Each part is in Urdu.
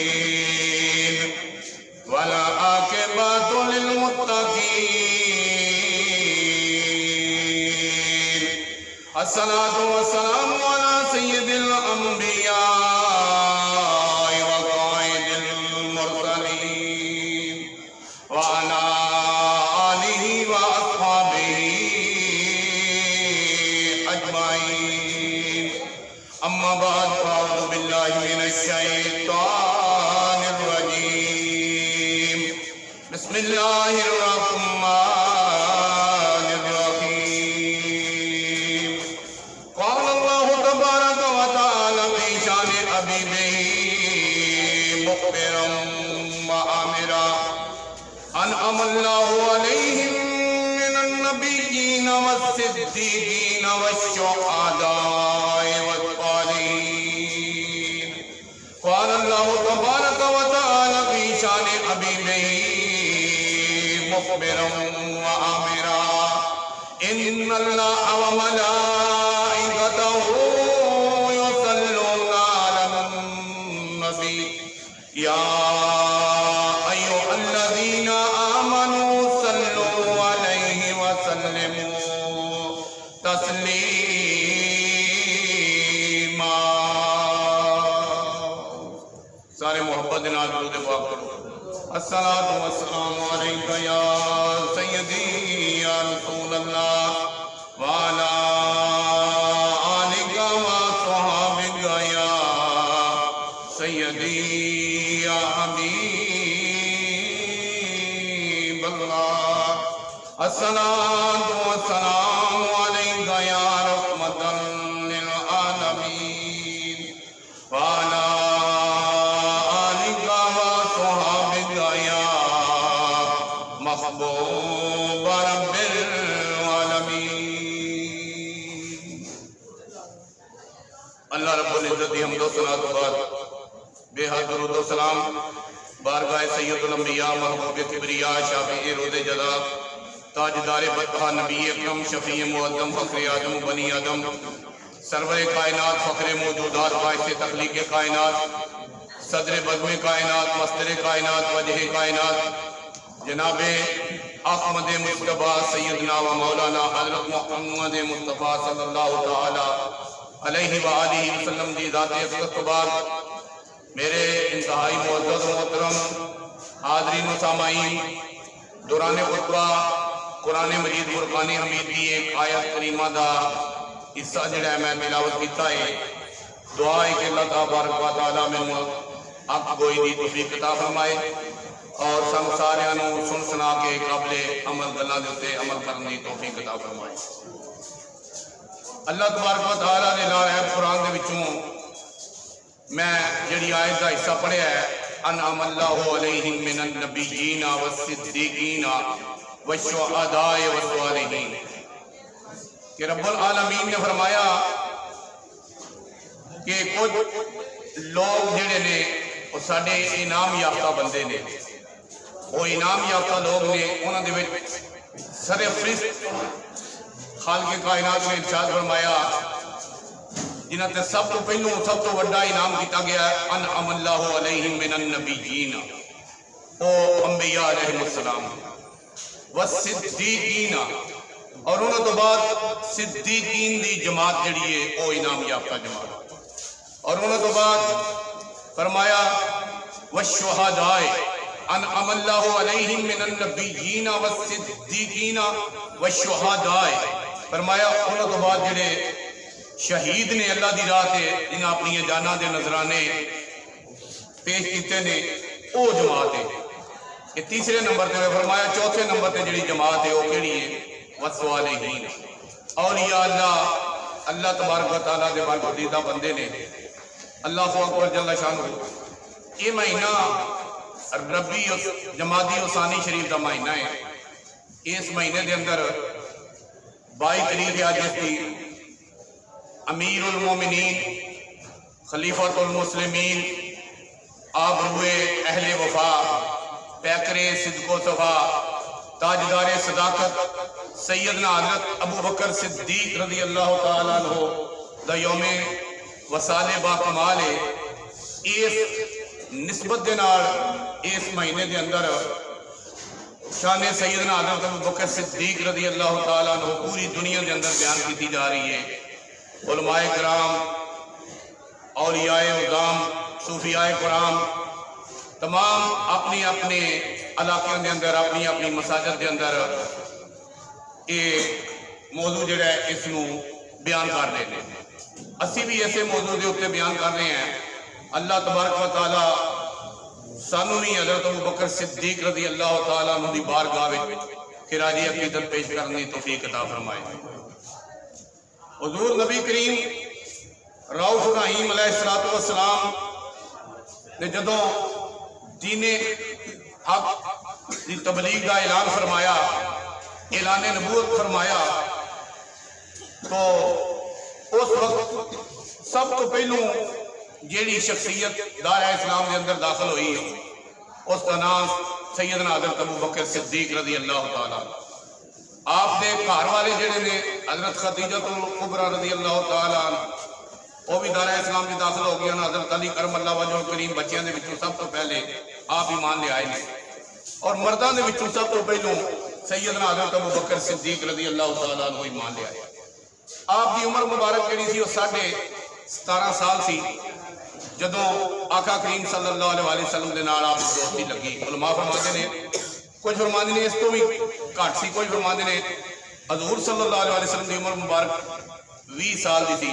العالمين والعاقبة للمتقين الصلاة والسلام على سيد الأنبياء وقائد المرسلين وعلى آله وأصحابه أجمعين أما بعد فأعوذ بالله من الشيطان الرجيم بسم الله الرحمن الرحيم قال الله تبارك وتعالى في شأن حبيبه مخبرا وآمرا أنعم الله عليهم من النبيين والصديقين والشهداء والصالحين قال الله تبارك وتعالى في شأن حبيبه مخبرا وآمرا إن الله وملائكته يصلون على النبي يا أيها الذين آمنوا صلوا عليه وسلموا تسلیما سارے محبت نال درود پاک کرو الصلاۃ والسلام علیک یا سیدی یا رسول اللہ وعلی آلک وصحابک یا سیدی یا حبیب اللہ الصلاۃ والسلام علیک یا رحمۃ للعالمین وعلی آلک وصحابک یا محبوب رب العالمین اللہ رب العزت دی حمد و ثنا تو بعد بے حد درود و سلام بارگاہ سید الانبیاء محبوب کبریا شافع روز جزا تاجدار بدخا نبی اکرم شفیع معظم فخر آدم بنی آدم سرور کائنات فخر موجودات باعث تخلیق کائنات صدر بزم کائنات مصدر کائنات وجہ کائنات جناب احمد مصطفیٰ سیدنا و مولانا حضرت محمد مصطفیٰ صلی اللہ تعالی علیہ وآلہ وسلم دی ذات اقدس تو بعد میرے انتہائی معزز و محترم حاضرین و سامعین دوران خطبہ قرآن مجید فرقان حمید دی ایک آیت کریمہ دا حصہ جڑا ہے میں تلاوت کیتا ہے دعا ہے کہ اللہ تبارک و تعالی میں حق گوئی دی توفیق عطا فرمائے اور سن ساریاں نو سن سنا کے قابل عمل گلاں دے تے عمل کرن دی توفیق عطا فرمائے اللہ تبارک و تعالی نے نال ہے قرآن دے وچوں میں جڑی آیت دا حصہ پڑھیا ہے انعم اللہ علیہم من النبیین والصدیقین والشہداء والصالحین کہ رب العالمین نے فرمایا کہ کچھ لوگ جڑے نے وہ ساڈے انعام یافتہ بندے نے وہ انعام یافتہ لوگ نے انہاں دے وچ سر فہرست خالق کائنات نے ارشاد فرمایا جنہاں تے سب تو پہلو سب تو بڑا انعام کیتا گیا ہے انعم اللہ علیہم من النبیین او انبیاء علیہ السلام والصدیقین اور انہوں تو بعد صدیقین دی جماعت جڑی ہے او انعام یافتہ جماعت اور انہوں تو بعد فرمایا والشہداء انعم اللہ علیہم من النبیین والصدیقین والشہداء فرمایا انہوں تو بعد جڑے شہید نے اللہ دی راہ تے جنہاں اپنی جاناں دے نظرانے پیش کیتے نے او جماعت ہے یہ تیسرے نمبر تے فرمایا چوتھے نمبر تے جڑی جماعت ہے وہ کیڑی ہے والصالحین اولیاء اللہ تبارک و تعالیٰ دے برگزیدہ بندے نے اللہ اکبر جل شانہ یہ مہینہ ربی جمادی و ثانی شریف دا مہینہ ہے اس مہینے دے اندر 22 تاریخ آج کی امیر المومنین خلیفۃ المسلمین آبروئے اہل وفا پیکر صدق و صفا تاجدار صداقت سیدنا حضرت ابو بکر صدیق رضی اللہ تعالیٰ عنہ دا یوم وسالے با کمال ہے اس نسبت دے نال اس مہینے دے اندر شان سیدنا حضرت ابوبکر صدیق رضی اللہ تعالیٰ عنہ پوری دنیا دے اندر بیان کی جا رہی ہے۔ علماء کرام، اولیاء اعظام، صوفیاء کرام تمام اپنی اپنے علاقوں دے اندر اپنی اپنی مساجد دے اندر ایک موضوع جڑا ہے اس نو بیان کر رہے ہیں۔ اسی بھی ایسے موضوع دے اوپر بیان کر رہے ہیں۔ اللہ تبارک و تعالی سانو بھی حضرت ابوبکر صدیق رضی اللہ تعالیٰ عنہ دی بارگاہ وچ خراج عقیدت پیش کرنے توفیق عطا فرمائے۔ حضور نبی کریم رؤوف رحیم علیہ السلام نے جدوں دین حق دی تبلیغ کا اعلان فرمایا، اعلان نبوت فرمایا، تو اس وقت سب تو پہلوں جیڑی شخصیت دار اسلام کے اندر داخل ہوئی اس کا نام سیدنا حضرت ابوبکر صدیق رضی اللہ تعالیٰ۔ آپ دے گھر والے جڑے نے حضرت خدیجہ الکبریٰ رضی اللہ تعالیٰ وہ بھی دار اسلام میں داخل ہو گیا۔ حضرت علی کرم اللہ وجہ کریم بچیاں دے وچوں سب تو پہلے آپ ایمان لے آئے ہیں، اور مرداں دے وچوں سب تو پہلوں سیدنا حضرت ابوبکر صدیق رضی اللہ تعالیٰ عنہ ایمان لے آئے۔ آپ کی عمر مبارک جڑی سی وہ 17.5 سال سی جدوں آقا کریم صلی اللہ علیہ وسلم دے نال آپ دوستی لگی۔ علماء فرماتے نے، کچھ فرماتے نے اس تو بھی گھٹ سی، کچھ فرماتے نے حضور صلی اللہ علیہ وسلم دی عمر مبارک 20 سال دی تھی،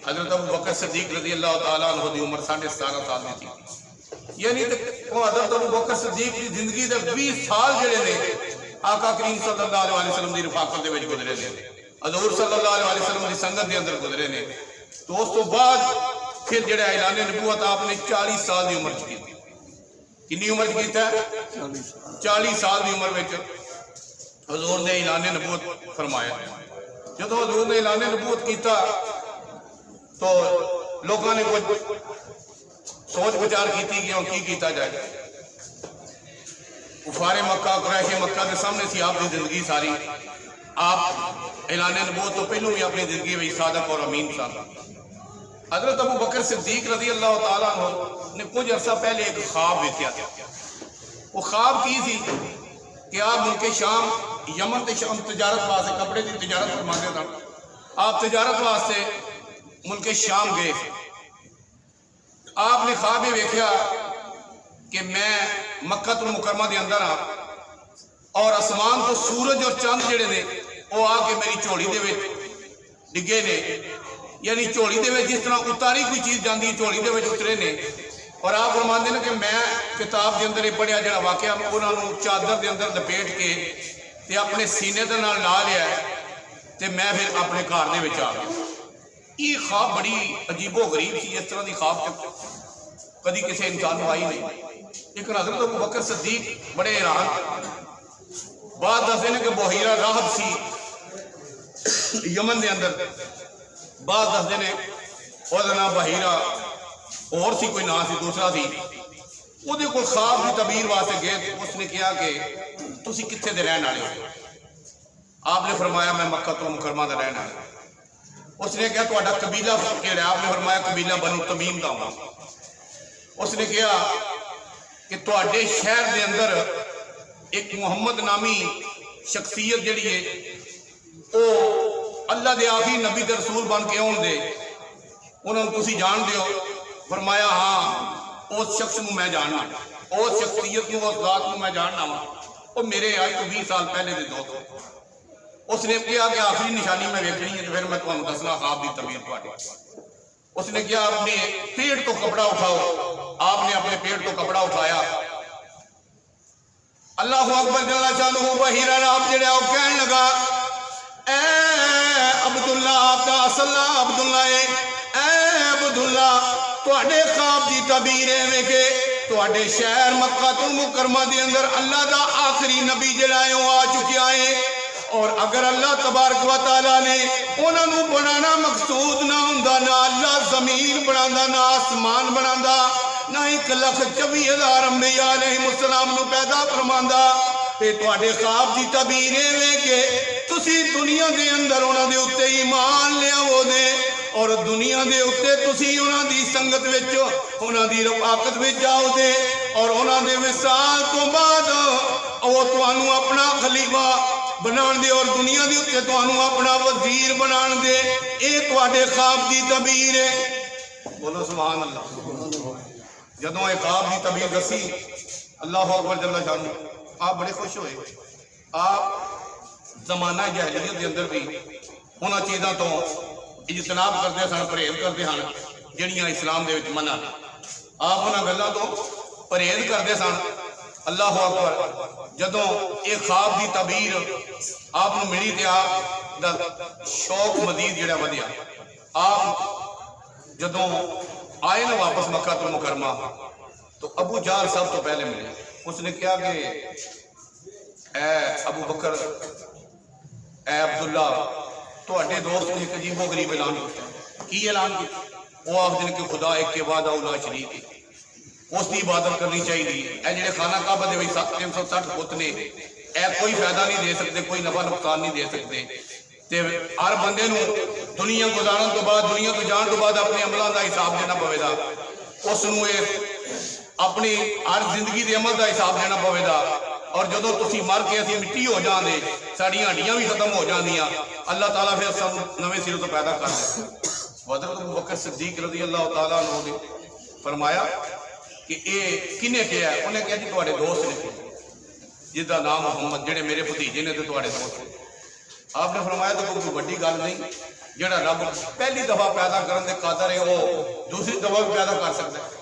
حضرت ابوبکر صدیق رضی اللہ تعالیٰ عنہ دی عمر 17.5 سال دی تھی۔ یعنی وہ حضرت ابوبکر صدیق کی زندگی دے 20 سال جڑے نے آقا کریم صلی اللہ علیہ وسلم دی رفاقت دے وچ گزرے نے، حضور صلی اللہ علیہ وسلم دی سنگت دے اندر گزرے نے۔ تو اس تو بعد پھر جڑا اعلان نبوت آپ نے 40 سال دی عمر کی، کنی عمر کیتا ہے؟ 40 سال دی عمر وچ حضور نے اعلان نبوت فرمایا۔ جدو حضور نے اعلان نبوت کیتا تو لوگوں نے کچھ سوچ بچار کیتی کہ کی کیتا جائے۔ کفار مکہ، قریش مکہ کے سامنے سی آپ کی زندگی ساری۔ آپ اعلان نبوت تو پہلوں بھی اپنی زندگی میں صادق اور امین تھا۔ حضرت ابوبکر صدیق رضی اللہ تعالیٰ عنہ نے کچھ عرصہ پہلے ایک خواب دیکھا تھا۔ وہ خواب کی تھی کہ آپ ملک شام، یمن تے شام تجارت واسطے کپڑے کی تجارت فرماتے تھے۔ آپ تجارت واسطے ملک شام گئے۔ آپ نے خواب یہ دیکھا کہ میں مکہ المکرمہ دے اندر ہاں اور آسمان تو سورج اور چاند جڑے نے وہ آ کے میری جھولی دے وچ ڈگے نے، یعنی جھولی دے وچ جس طرح اتاری کوئی چیز جاندی جھولی دے وچ اترے نے۔ اور آپ فرماندے نے کہ میں کتاب دے اندر یہ پڑھیا جڑا واقعہ انہاں نوں چادر دے اندر لپیٹ کے تے اپنے سینے دے نال لا لیا تے میں پھر اپنے گھر دے وچ آ گیا۔ یہ خواب بڑی عجیب و غریب سی، اس طرح دی خواب کدی کسی انسان کو آئی نہیں۔ لیکن حضرت ابوبکر صدیق بڑے حیران۔ بعد دستے ہیں کہ بحیرہ راہب سی یمن دے اندر، بعد دستے ہیں وہ نام بحیرہ اور سی، کوئی نام سی دوسرا سی۔ وہ دے کوئی خواب کی تعبیر واسطے گئے، اس نے کہا کہ تسی کتھے دے رہن والے ہو؟ آپ نے فرمایا میں مکہ المکرمہ دا رہن والا۔ اس نے کہا تہاڈا قبیلہ کیڑا ہے؟ آپ نے فرمایا قبیلہ بنو تمیم دا ہوں۔ اس نے کہا کہ تہاڈے شہر دے اندر ایک محمد نامی شخصیت جڑی ہے وہ اللہ دے آخری نبی دے رسول بن کے آن دے، انہوں نے تسی جان دیو؟ فرمایا ہاں اس شخص کو میں جاننا، اس شخصیت کو، اس ذات کو میں جاننا ہوں، وہ میرے آج تو 20 سال پہلے دے دوست۔ اس نے کہا کہ آخری نشانی میں ویکھنی ہے تو پھر میں تمہیں دسنا خواب دی تعبیر تہاڈی۔ اس نے کہا اپنے پیٹ تو کپڑا اٹھاؤ۔ آپ نے اپنے پیٹ تو کپڑا اٹھایا۔ اللہ اکبر جل شانہ بحیرہ راہب جڑا وہ کہنے لگا اے عبداللہ، آپ کا اصل نام عبداللہ ہے، اے عبداللہ تہاڈے خواب دی تعبیر ہے کہ تہاڈے شہر مکہ المکرمہ دے اندر اللہ دا آخری نبی جڑا ہے وہ آ چکیا ہے، اور اگر اللہ تبارک و تعالیٰ نے انہوں نے بنانا مقصود نہ ہوندا، نہ اللہ زمین بنانا، نہ آسمان بنانا، نہ 1,24,000 انبیاء علیہ السلام نو پیدا فرماندا، تے تواڈے خواب دی تعبیر ہے کہ تسی دنیا دے اندر انہاں دے اوتے ایمان لے آو دے اور دنیا دے اتے تسی انہاں دی سنگت وچ انہاں دی رفاقت وچ جاؤ دے اور انہاں دے وصال تو بعد او تانوں اپنا خلیفہ بنان دے اور دنیا دے اتے تانوں اپنا وزیر بنان دے، اے تواڈے خواب دی تعبیر ہے۔ بولو سبحان اللہ۔ جدوں اے خواب دی تعبیر دسی اللہ اکبر جل شانہ، آپ بڑے خوش ہوئے۔ آپ زمانہ جاہلیت دے اندر بھی انہاں چیزاں تو اجتناب کرتے سن، پرہیز کرتے ہیں جڑیاں اسلام دے وچ منع۔ آپ انہاں گلاں تو پرہیز کرتے سن۔ اللہ اکبر جدوں ایک خواب دی تعبیر آپ نو ملی تے آپ دا شوق مزید جڑا ودیا۔ آپ جدوں آئے نا واپس مکہ المکرمہ تو ابو جہل سب تو پہلے ملے۔ اس نے کہا کہ اے ابو بکر، اے عبداللہ، تواڈے دوست نے ایک عجیب و غریب اعلان کیا۔ کی اعلان کیا؟ وہ آخدے کہ خدا ایک کے بعد اولا شریک ہے، اس کی عبادت کرنی چاہیے۔ اے جڑے خانہ کعبہ دے 360 بت نے، اے کوئی فائدہ نہیں دے سکتے، کوئی نفع نقصان نہیں دے سکتے۔ تے ہر بندے نو دنیا گزارن تو بعد، دنیا تو جان تو بعد اپنے عملاں دا حساب دینا پوے گا۔ اس نو اپنی ہر زندگی دے عمل دا حساب دینا پوے گا۔ اور جدوں تسی مر کے اسی مٹی ہو جان دے، ساڈیاں ہڈیاں بھی ختم ہو جاندیاں، اللہ تعالیٰ پھر سب نویں سرے تو پیدا کر دے۔ حضرت ابو بکر صدیق رضی اللہ تعالیٰ عنہ نے فرمایا کہ اے کنے کیا ہے؟ انہیں کہا جی تواڈے دوست نے جس دا نام محمد، جڑے میرے بھتیجے نے تے تواڈے دوست نے۔ آپ نے فرمایا تو کوئی بڑی گل نہیں، جڑا رب پہلی دفعہ پیدا کرنے دے قادر ہے وہ دوسری دفعہ بھی پیدا کر سکتا ہے۔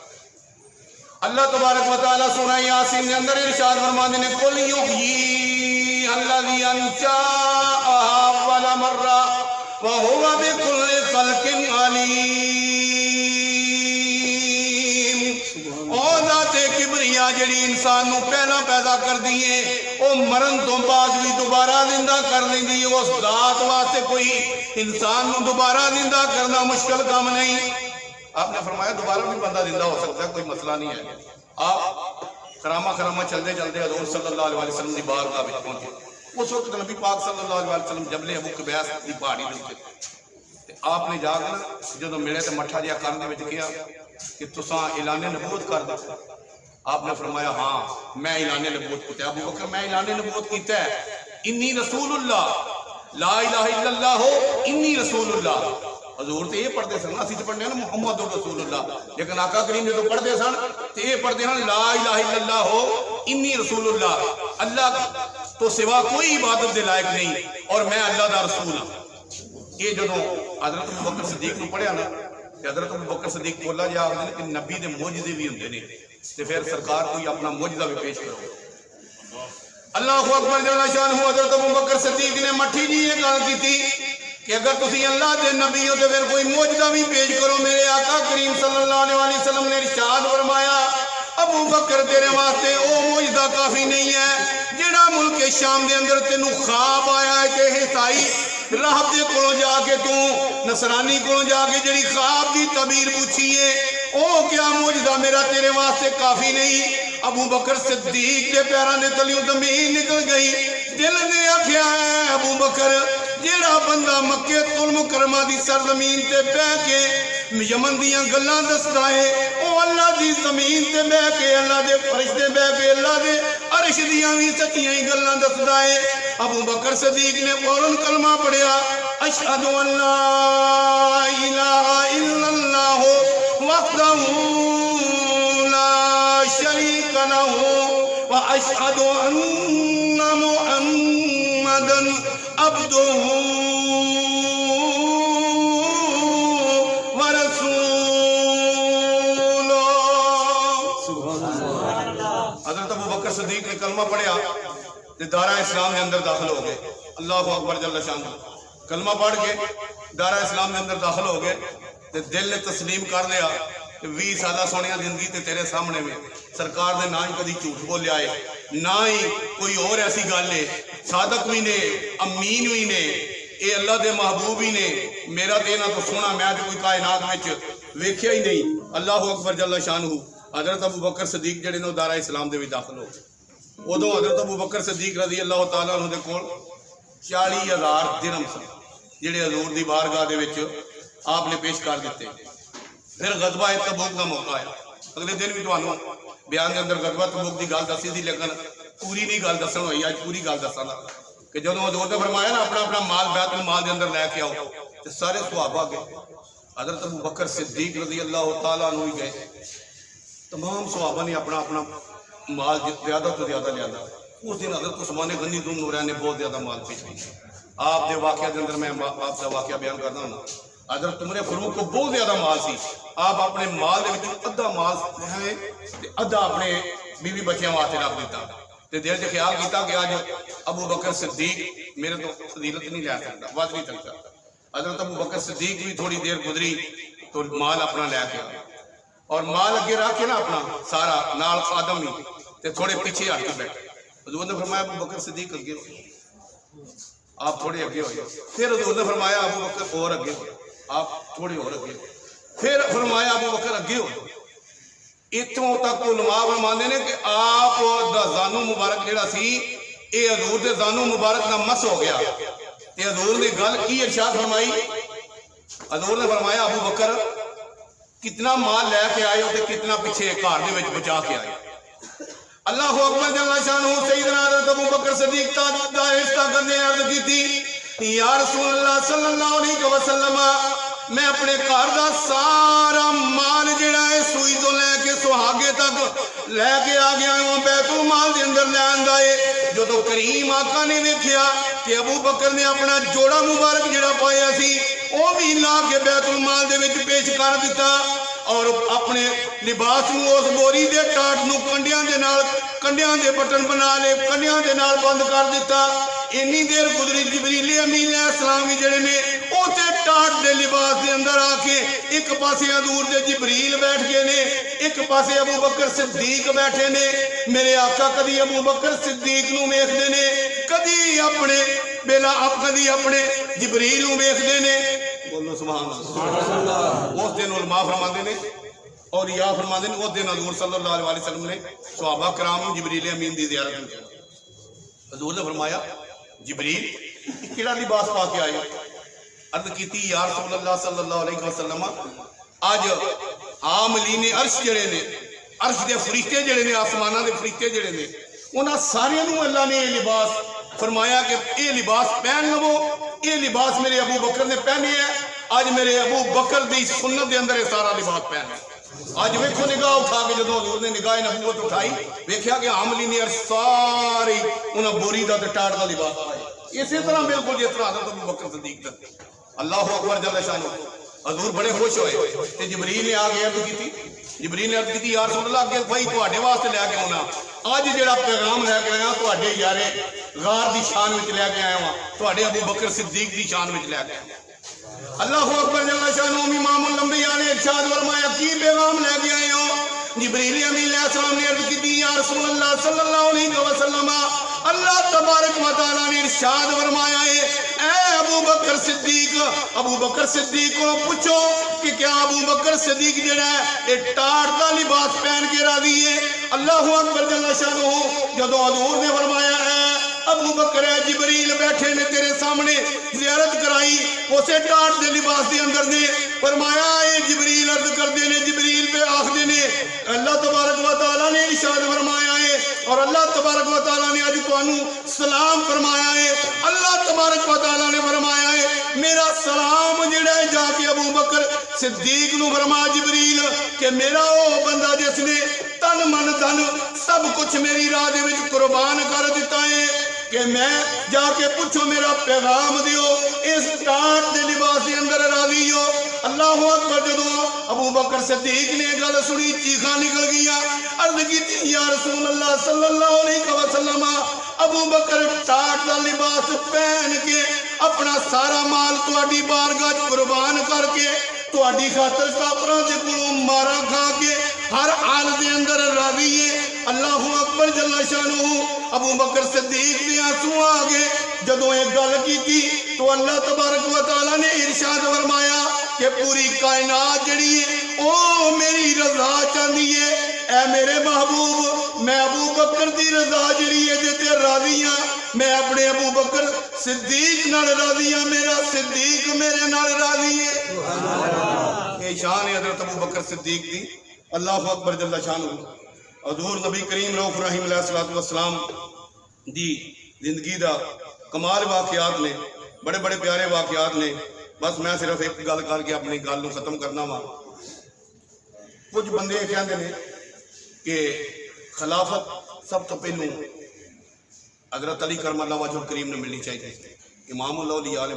اللہ تبارک و تعالیٰ سورہ یاسین کے اندر ارشاد فرماتے ہیں قل یحیی الذی انشأها اول مرہ وہو بکل خلق علیم۔ او ذات کبریا جڑی انسان نو پہلا پیدا کر دیئے، او مرن تو بعد بھی دوبارہ زندہ کر دیں دی۔ اس ذات واسطے کوئی انسان نو دوبارہ زندہ کرنا مشکل کام نہیں۔ آپ نے فرمایا دوبارہ بھی بندہ زندہ ہو سکتا ہے، کوئی مسئلہ نہیں ہے۔ آپ خرامہ چلتے چلتے حضور صلی اللہ علیہ وسلم کی بارگاہ میں پہنچے۔ اس وقت نبی پاک صلی اللہ علیہ وسلم جبل ابو قبیس کی پہاڑی دے آپ نے جا کے جدوں ملے تو مٹھا جہا کرنے میں کیا کہ تساں اعلان نبوت کر دو۔ آپ نے فرمایا ہاں میں اعلان نبوت کیتا ہے۔ ابو بکر میں اعلان نبوت کیتا ہے، انی رسول اللہ، لا الہ الا اللہ ہو انی رسول اللہ۔ حضور تو یہ پڑھتے سن، اسی تو پڑھنے ہیں محمد رسول اللہ، لیکن آقا کریم جو پڑھتے سن تو یہ پڑھتے ہیں لا الہ الا اللہ ہو انی رسول اللہ، اللہ تو سوا کوئی عبادت دے لائق نہیں اور میں اللہ دا رسول ہوں۔ یہ جدوں حضرت ابو بکر صدیق نے پڑھیا نا کہ حضرت ابو بکر صدیق بولا جا کہ نبی دے معجزے بھی ہوندے نے تے پھر سرکار کوئی اپنا معجزہ بھی پیش کرو۔ اللہ اکبر جل شانہ۔ حضرت ابو بکر صدیق نے مٹھی جی یہ گل کی تھی کہ اگر تسی اللہ دے نبی ہو تو پھر کوئی معجزہ بھی پیش کرو۔ میرے آقا کریم صلی اللہ علیہ وسلم نے ارشاد فرمایا ابو بکر تیرے واسطے او معجزہ کافی نہیں ہے جڑا ملک شام دے اندر تینوں خواب آیا ہے کہ عیسائی راہب دے کولوں جا کے تو نصرانی کولوں جا کے جڑی خواب دی تعبیر پوچھی ہے او کیا معجزہ میرا تیرے واسطے کافی نہیں؟ ابو بکر صدیق کے پیراں دے تلیوں زمین نکل گئی۔ دل نے آکھیا ہے ابو بکر جیڑا بندہ مکہ المکرمہ دی سرزمین تے بہ کے یمن دیاں گلاں دسدا ہے او اللہ دی زمین تے بہ کے اللہ دے فرشتے بہ کے اللہ دے عرش دیاں وی سچیاں گلاں دسدا ہے۔ ابو بکر صدیق نے فوراً کلمہ پڑھیا اشہد ان لا الہ الا اللہ وحدہ لا شریک لہ واشہد ان محمدا عبدہ صدیق نے کلمہ پڑھیا تے دارہ اسلام کے اندر داخل ہو گئے۔ اللہ اکبر جل شانہ۔ کلمہ پڑھ کے دارہ اسلام کے اندر داخل ہو گئے تے دل نے تسلیم کر لیا کہ 20 سالہ سونیا زندگی تے تیرے سامنے میں سرکار نے نہ ہی کدی جھوٹ بولیا ہے نہ ہی کوئی اور ایسی گل ہے، صادق بھی نے امین بھی نے، اے اللہ دے محبوب ہی نے، میرا تے نہ تو سونا میں تے کوئی کائنات وچ ویکھیا ہی نہیں۔ اللہ اکبر جل شانہ۔ حضرت ابو بکر صدیق جڑے نو دارہ اسلام دے وچ داخل ہو ادو حضرت ابو بکر صدیق رضی اللہ تعالیٰ عنہ دے کول 40,000 درہم سن جڑے حضور دی بارگاہ دے وچ آپ نے پیش کر دیتے. پھر غزوہ تبوک کا موقع آیا. اگلے دن بھی تمہوں بیان کے اندر غزوہ تبوک کی گل دسی تھی لیکن پوری نہیں گل دسن ہوئی. اج پوری گل دساں گا کہ جدوں حضور نے فرمایا نا اپنا اپنا مال بیت المال کے اندر لے کے آؤ تو سارے صحابہ گئے. حضرت ابو بکر صدیق رضی اللہ تعالیٰ عنہ ہی گئے. تمام صحابہ نے اپنا اپنا مال زیادہ تو زیادہ لیا. اس دن حضرت عثمان غنی ذو النورین نے بہت زیادہ مال پیش کیا. آپ کے واقعہ کے اندر میں آپ کا واقعہ بیان کرنا ہوں. حضرت عمر فاروق کو بہت زیادہ مال سی. آپ اپنے مال دے وچ ادھا مال ہے تے ادھا اپنے بیوی بچیاں واسطے رکھ دیتا تے دل سے خیال کیتا کہ آج ابو بکر صدیق میرے تو فضیلت نہیں لے سکتا, ود نہیں سکتا. حضرت ابو بکر صدیق بھی تھوڑی دیر گزری تو مال اپنا لے کے آیا اور مال اگے رکھ کے نا اپنا سارا نال خادم ہی تے تھوڑے پیچھے ہٹ کے بیٹھے. حضور نے فرمایا ابو بکر صدیق اگے ہو, آپ تھوڑے اگے ہوئے. پھر حضور نے فرمایا ابو بکر اور اگے ہو, آپ تھوڑے اور اگے. پھر فرمایا ابو بکر اگے ہو. اتوں تک علماء فرماندے نے کہ آپ دا زانو مبارک جڑا سی اے حضور دے زانو مبارک دا مس ہو گیا. تے حضور نے گل کی ارشاد فرمائی. حضور نے فرمایا ابو بکر کتنا مال لے کے آئے ہو تے کتنا پیچھے گھر دے وچ بچا کے آئے. اللہ اکبر جل شانہ. سیدنا حضرت ابو بکر صدیق دا رشتہ کرنے عرض کی تھی یا رسول اللہ صلی اللہ علیہ وسلم میں اپنے گھر دا سارا مال جڑا ہے سوئی تو لے کے سہاگے تک لے کے آ گیا ہوں بیت المال دے اندر لے آندا ہے. جو تو کریم آقا نے دیکھیا کہ ابو بکر نے اپنا جوڑا مبارک جڑا پایا سی وہ بھی لا کے بیت المال دے وچ پیش کر دیتا اور اپنے لباس نو اس بوری دے ٹاٹ نو کنڈیاں دے بٹن بنا لے کنڈیاں دے نال بند کر دیتا. اینی دیر گزری جبریل امین علیہ السلام بھی جڑے نے اوتے ٹاٹ دے لباس دے اندر آ کے ایک پاسے حضور دے جبریل بیٹھ گئے نے, ایک پاسے ابو بکر صدیق بیٹھے نے. میرے آقا کدی ابو بکر صدیق نو ویکھدے نے, کدی اپنے بیلا کدی اپنے جبریل نو ویکھدے نے. بولو سبحان اللہ. اس دن علماء فرماندے نے اور یا فرماندے نے اس دن حضور صلی اللہ علیہ وسلم نے صحابہ کرام جبریل امین دی زیارت کی. حضور نے فرمایا جبریل کیڑا لباس پا کے آئے؟ عرض کیتی یا رسول اللہ صلی اللہ علیہ وسلم آج عاملین عرش جڑے نے, عرش دے فرشتے جڑے نے, آسمانہ دے فرشتے جڑے نے, انہاں سارے نو اللہ نے یہ لباس فرمایا کہ یہ لباس پہن لو. یہ لباس میرے ابو بکر نے پہنے ہے. آج میرے ابو بکر دی سنت دے اندر یہ سارا لباس پہنے. آج ویکھو نگاہ اٹھا کے جدوں حضور نے نگاہ نبوت اٹھائی ویکھیا کہ عاملین عرش ساری انہاں بوری دا تے ٹاٹ دا لباس پایا. اسی طرح بالکل جس طرح حضرت ابو بکر صدیق دا. اللہ اکبر جل شانہ. حضور بڑے خوش ہوئے تے جبریل نے آ کے عرض کی. جبریل نے عرض کی یا رسول اللہ کہ بھائی تواڈے واسطے لے کے آنا اج جڑا پیغام لے کے آیا تواڈے یارے غار دی شان وچ لے کے آیا ہاں, تواڈے ابو بکر صدیق دی شان وچ لے کے آیا. اللہ اکبر جل شانہ. امام الانبیاء نے ارشاد فرمایا کی پیغام لے کے آئے ہو؟ جبریل امین علیہ السلام نے عرض کی یا رسول اللہ صلی اللہ علیہ وسلم اللہ تبارک و تعالیٰ نے ارشاد فرمایا ہے اے ابو بکر صدیق, ابو بکر صدیق کو پوچھو کہ کیا ابو بکر صدیق جڑا ہے یہ ٹاٹ دا لباس پہن کے راضی ہے؟ اللہ اکبر جل شانہ. جدو حضور نے فرمایا ہے ابو بکر جبریل بیٹھے نے تیرے سامنے زیارت کرائی اسے ٹاٹ دے لباس دے اندر نے فرمایا اے جبریل عرض کر دے نے جبریل پہ آخ دے نے اللہ تبارک و تعالیٰ نے ارشاد فرمایا ہے اور اللہ تبارک و تعالیٰ نے آج تانوں سلام فرمایا ہے. اللہ تبارک و تعالیٰ نے فرمایا ہے میرا سلام جڑا ہے جا کے ابو بکر صدیق نو فرما جبریل کہ میرا وہ بندہ جس نے تن من دن سب کچھ میری راہ دے وچ قربان کر دیتا ہے کہ میں جا کے پوچھو میرا پیغام دیو اس ٹاٹ دے لباس دے اندر راضی ہو. اللہ اکبر. جدو ابو بکر صدیق نے گل سنی چیخاں نکل گیا. عرض کی یا رسول اللہ صلی اللہ علیہ وسلم ابو بکر ٹاٹ دا لباس پہن کے اپنا سارا مال تواڈی بارگاہ قربان کر کے تواڈی خاطر کافراں دے کولوں مارا کھا کے ہر حال دے اندر راضی ہے. اللہ اکبر جل شانہ. ابو بکر صدیق دے آنسو آ گئے. جدوں یہ گل کی تھی تو اللہ تبارک و تعالیٰ نے ارشاد فرمایا کہ پوری کائنات جڑی ہے او میری رضا چاہتی ہے. اے میرے محبوب میں ابو بکر دی رضا جڑی ہے جے تے راضی ہاں. میں اپنے ابو بکر صدیق نال راضی ہاں. میرا صدیق میرے نال راضی ہے. یہ شان ہے حضرت ابو بکر صدیق دی، اللہ اکبر جل شانہ۔ حضور نبی کریم رؤوف رحیم علیہ الصلوۃ والسلام دی زندگی دا کمال واقعات نے، بڑے بڑے پیارے واقعات نے۔ بس میں صرف ایک گل کر کے اپنی گل ختم کرنا وا۔ کچھ بندے کہندے نے کہ خلافت سب تو پہلو حضرت علی کرم اللہ وجہ کریم نے ملنی چاہیے۔ امام الاولیاء نے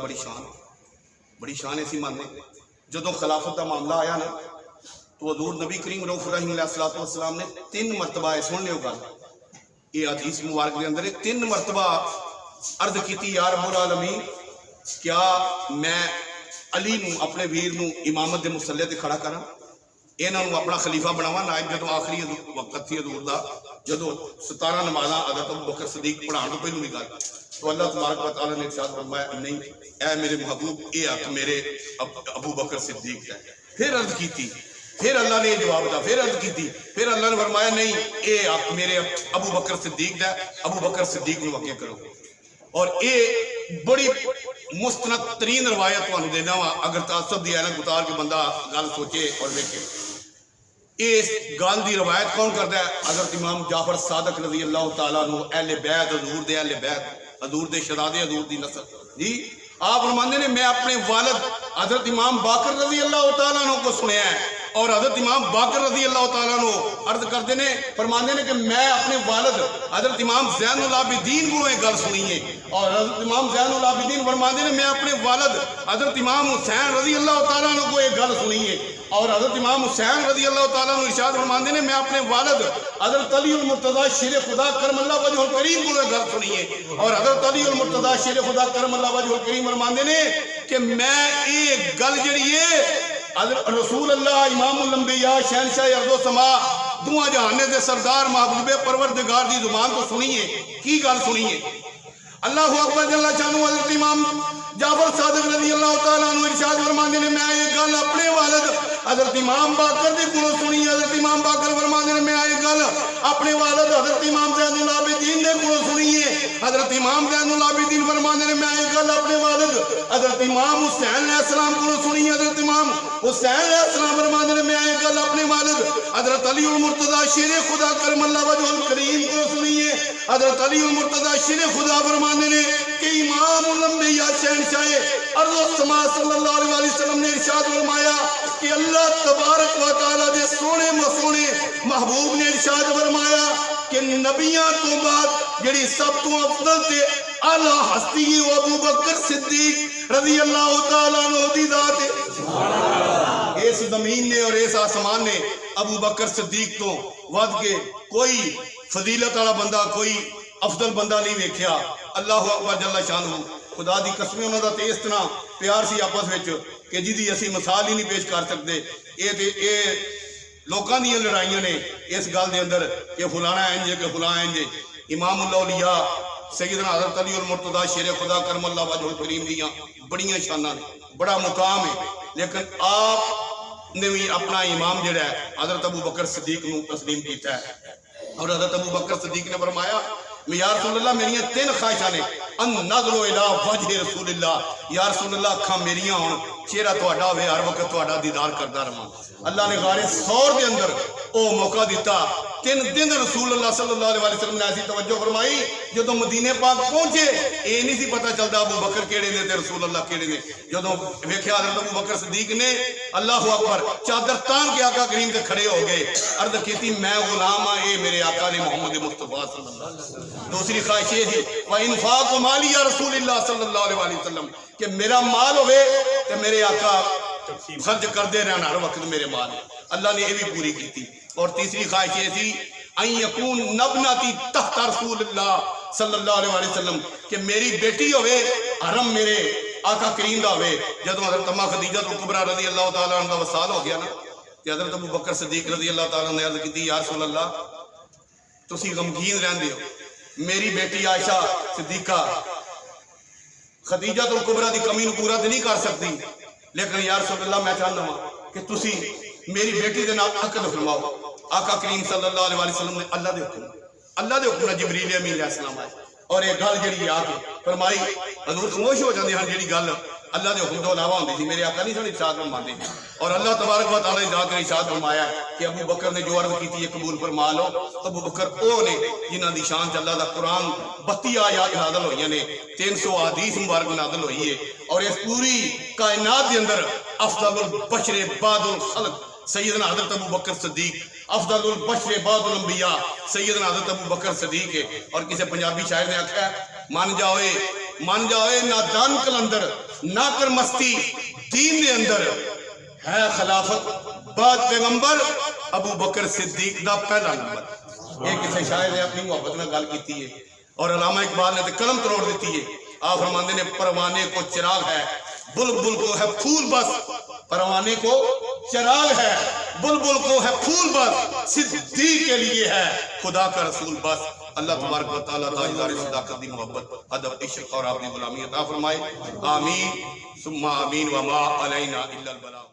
بڑی شان ایسی ماننے۔ جدو خلافت کا معاملہ آیا نا تو حضور نبی کریم رؤوف رحیم علیہ الصلوۃ والسلام نے 3 مرتبہ سن لیو گل، یہ حدیث مبارک کے اندر 3 مرتبہ عرض کیتی یا رب العالمین کیا میں علی نو اپنے ویر نو امامت دے مصلی تے کھڑا کراں، انہاں نو اپنا خلیفہ بناواں۔ نائب جدو آخری وقت تھی حضور دا، جدو 17 نمازاں حضرت ابو بکر صدیق پڑھان تو پہلو دی گل، تو اللہ تبارک و تعالی نے ارشاد فرمایا نہیں اے میرے محبوب یہ حق میرے ابو بکر صدیق ہے۔ پھر عرض کیتی، پھر اللہ نے جواب دا، پھر عرض کیتی، پھر اللہ نے فرمایا نہیں یہ حق میرے ابو بکر صدیق ہے، ابو بکر صدیق نو واقع کرو۔ اور یہ بڑی مستند ترین روایت تانوں دینا وا، اگر تعصب دی اینک اتار کے بندہ گل سوچے اور دیکھے۔ اس گل دی روایت کون کرتا ہے؟ حضرت امام جعفر صادق رضی اللہ تعالیٰ عنہ، اہل بیت، حضور دے اہل بیت، حضور دے شہزادے، حضور دی نسل۔ جی آپ فرماندے نے میں اپنے والد حضرت امام باقر رضی اللہ تعالیٰ عنہ کو سنیا ہے، اور حضرت امام باقر رضی اللہ تعالیٰ عنہ عرض کرتے نے فرماندے نے کہ میں اپنے والد حضرت امام زین العابدین کو یہ گل سنی ہے، اور حضرت امام زین العابدین فرماندے نے میں اپنے والد حضرت امام حسین رضی اللہ تعالیٰ عنہ کو یہ گل سنی ہے، اور حضرت امام حسین رضی اللہ تعالیٰ عنہ ارشاد فرماندے نے میں اپنے والد حضرت علی المرتضیٰ شیر خدا کرم اللہ وجہ الکریم کو یہ گل سنی ہے، اور حضرت علی المرتضیٰ شیر خدا کرم اللہ وجہ الکریم فرماندے نے کہ میں یہ گل جڑی ہے رسول اللہ امام الانبیاء شہنشاہ ارض و سما دعا جہانے دے سردار محبوب پروردگار دی زبان تو سنی ہے۔ کی گل سنی ہے؟ اللہ اکبر جل شانہ۔ حضرت امام جعفر صادق رضی اللہ تعالیٰ عنہ ارشاد فرماندے نے میں یہ گل اپنے والد حضرت امام باقر دی کولوں سنی ہے۔ حضرت امام باقر فرماندے نے میں یہ گل اپنے والد حضرت امام زین العابدین دے کولوں سنی ہے۔ حضرت امام زین العابدین فرماندے نے میں یہ گل اپنے والد حضرت امام حسین علیہ السلام کولوں سنی ہے۔ حضرت امام حسین علیہ السلام فرماندے نے میں یہ گل اپنے والد حضرت علی المرتضیٰ شیر خدا کرم اللہ وجہ الکریم کولوں سنی ہے۔ حضرت علی المرتضیٰ شیر خدا فرماندے نے کہ امام الانبیاء شہنشاہ ارض و سما صلی اللہ علیہ وسلم نے ارشاد فرمایا کہ اللہ تبارک و تعالیٰ دے سونے محبوب نے ارشاد فرمایا کہ نبیاں تو بعد جڑی سب تو افضل تے اعلیٰ ہستی ہے وہ ابو بکر صدیق رضی اللہ تعالیٰ عنہ دی ذات ہے۔ اس زمین نے اور اس آسمان نے ابو بکر صدیق تو ود کے کوئی فضیلت والا بندہ، کوئی افضل بندہ نہیں ویکھیا۔ اللہ اکبر جل شانہ۔ خدا دی قسم انہاں دا تے اس طرح پیار سی آپس وچ کہ جدی اسی مثال ہی نہیں پیش کر سکتے۔ اے لوکاں دیاں لڑائیاں نے اس گل دے اندر کہ فلانا انج کہ فلانا انج۔ امام الاولیاء سیدنا حضرت علی المرتضیٰ شیر خدا کرم اللہ وجہ الکریم دیاں بڑیاں شاناں نے، بڑا مقام ہے، لیکن آپ نے بھی اپنا امام جڑا ہے حضرت ابو بکر صدیق نو تسلیم کیتا ہے، اور حضرت ابو بکر صدیق نے فرمایا یا رسول اللہ میری 3 خواہشاں نے، ان نظر الہ وجہ رسول اللہ، یا رسول اللہ اکھاں میریاں ہون چہرہ تہاڈا ہوے، ہر وقت تہاڈا دیدار کردا رہاں۔ اللہ نے غار ثور دے اندر او موقع دیتا، 3 دن رسول اللہ صلی اللہ علیہ وسلم نے ایسی توجہ فرمائی، جدو مدینے پاک پہنچے اے نہیں سی پتہ چلدا ابو بکر کیڑے نے تے رسول اللہ کیڑے نے۔ جدو ویکھیا حضرت ابو بکر صدیق نے اللہ اکبر چادر تان کے آقا کریم تے کھڑے ہو گئے، عرض کیتی میں غلام ہاں، اے میرے آقا نے محمد مصطفیٰ صلی اللہ علیہ وسلم۔ دوسری خواہش یہ تھی وَإِنفَاقُ مَالِي يَا رسول اللہ صلی اللہ علیہ وسلم، کہ میرا مال ہوئے تے میرے آقا خرچ کر دے رہنا ہر وقت میرے مال۔ اللہ نے یہ بھی پوری کی تھی۔ اور تیسری خواہش یہ تھی ان یکون نبنتی تحت رسول اللہ صلی اللہ علیہ وسلم، کہ میری بیٹی ہوئے حرم میرے آقا کریم دا ہوئے۔ جدو حضرت اماں خدیجہ الکبریٰ رضی اللہ تعالیٰ عنہ دا وصال ہو گیا نا، کہ حضرت ابو بکر صدیق رضی اللہ تعالیٰ نے عرض کی یا رسول اللہ تسی غمگین رہندے ہو، میری بیٹی عائشہ صدیقہ خدیجہ الکبریٰ دی کمی نو پورا تو نہیں کر سکتی، لیکن یا رسول اللہ میں چاہتا ہوں کہ تسی میری بیٹی دے نال عقد فرماؤ۔ آقا کریم صلی اللہ علیہ وسلم نے اللہ دے حکم جبریل امین علیہ السلام آئے اور ایک گل جڑی آ کے فرمائی، حضور خاموش ہو جاندے ہیں جڑی گل اللہ کے حکم تو علاوہ ہوتی تھی، میرے آقا نہیں سن ارشاد فرماتے، اور اللہ تبارک و تعالیٰ ذات نے ارشاد فرمایا کہ ابو بکر نے جو عرض کی تھی قبول فرما لو۔ ابو بکر او نے جنہاں دی شان چ اللہ دا قرآن 32 آیات نازل ہوئی نے، 300 حدیث مبارک نازل ہوئی ہے، اور اس پوری کائنات دے اندر افضل البشر بعد الخلق سیدنا حضرت ابو بکر صدیق، افضل البشر بعد الانبیاء سیدنا حضرت ابو بکر صدیق ہے۔ اور کسی پنجابی شاعر نے آکھا ہے من جاوے نادان کلندر نہ کر مستی دین دے اندر، ہے خلافت بعد پیغمبر ابو بکر صدیق دا پہلا نمبر۔ یہ کسی شاعر نے اپنی محبت میں گل کی ہے، اور علامہ اقبال نے تو قلم توڑ دیتی ہے۔ آپ فرماندے نے پروانے کو چراغ ہے بلبل کو ہے پھول بس، پروانے کو چراغ ہے بلبل کو ہے پھول بس، صدیق کے لیے ہے خدا کا رسول بس۔ اللہ تبارک و تعالیٰ تاجدار صداقت دی محبت ادب عشق اور آپ کی غلامی عطا فرمائے، آمین ثم آمین، وما علینا الا البلاغ۔